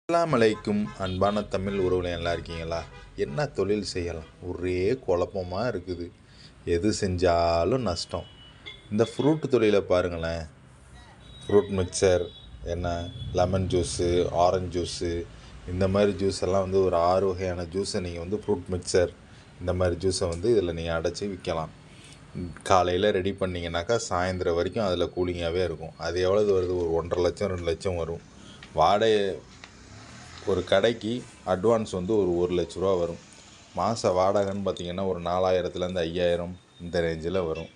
அஸ்ஸலாமு அலைக்கும் அன்பான தமிழ் உறவுல நல்லா இருக்கீங்களா? என்ன தொழில் செய்யலாம்? ஒரே குழப்பமாக இருக்குது. எது செஞ்சாலும் நஷ்டம். இந்த ஃப்ரூட் தொழிலை பாருங்களேன். ஃப்ரூட் மிக்சர் என்ன, லெமன் ஜூஸு, ஆரஞ்ச் ஜூஸு, இந்த மாதிரி ஜூஸ் எல்லாம் வந்து ஒரு 6 வகையான ஜூஸை நீங்கள் வந்து ஃப்ரூட் மிக்சர் இந்த மாதிரி ஜூஸை வந்து இதில் நீங்கள் அடைச்சி விற்கலாம். காலையில் ரெடி பண்ணிங்கனாக்கா சாயந்தரம் வரைக்கும் அதில் கூலிங்காகவே இருக்கும். அது எவ்வளவு வருது? ஒரு 1,50,000 2 லட்சம் வரும். வாடகை ஒரு கடைக்கு அட்வான்ஸ் வந்து ஒரு 1,00,000 வரும். மாத வாடகைன்னு பார்த்திங்கன்னா ஒரு 4,000லேருந்து 5,000 இந்த ரேஞ்சில் வரும்.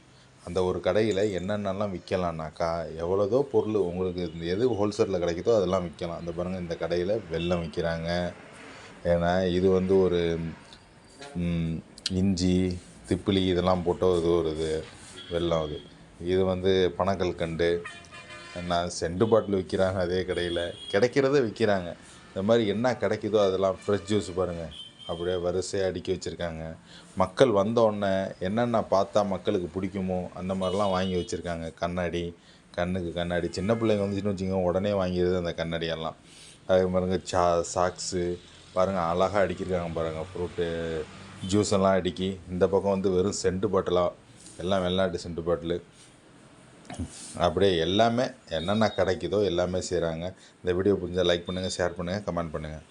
அந்த ஒரு கடையில் என்னென்னலாம் விற்கலான்னாக்கா எவ்வளோதோ பொருள் உங்களுக்கு எது ஹோல்சேலில் கிடைக்குதோ அதெல்லாம் விற்கலாம். அந்த பாருங்கள், இந்த கடையில் வெல்லம் விற்கிறாங்க. ஏன்னா இது வந்து ஒரு இஞ்சி திப்பிலி இதெல்லாம் போட்டு இது வெல்லம். இது வந்து பனக்கல்கண்டு என்ன செண்டு பாட்டில் விற்கிறாங்க. அதே கடையில் கிடைக்கிறத விற்கிறாங்க. இந்த மாதிரி என்ன கிடைக்குதோ அதெல்லாம். ஃப்ரெஷ் ஜூஸ் பாருங்கள், அப்படியே வரிசையாக அடுக்கி வச்சுருக்காங்க. மக்கள் வந்தோடனே என்னென்ன பார்த்தா மக்களுக்கு பிடிக்குமோ அந்த மாதிரிலாம் வாங்கி வச்சுருக்காங்க. கண்ணாடி, கண்ணுக்கு கண்ணாடி, சின்ன பிள்ளைங்க வந்துச்சுன்னு வச்சுக்கோங்க உடனே வாங்கிடுது அந்த கண்ணாடியெல்லாம். அதே பாருங்க சாக்ஸு பாருங்கள், அழகாக அடிக்கிருக்காங்க பாருங்கள். ஃப்ரூட்டு ஜூஸ் எல்லாம் அடுக்கி. இந்த பக்கம் வந்து வெறும் சென்ட் பாட்டிலாக, எல்லாம் வெளிநாட்டு சென்ட் பாட்டிலு. அப்படியே எல்லாமே என்னென்ன கிடைக்குதோ எல்லாமே செய்கிறாங்க. இந்த வீடியோ புரிஞ்சால் லைக் பண்ணுங்கள், ஷேர் பண்ணுங்கள், கமெண்ட் பண்ணுங்கள்.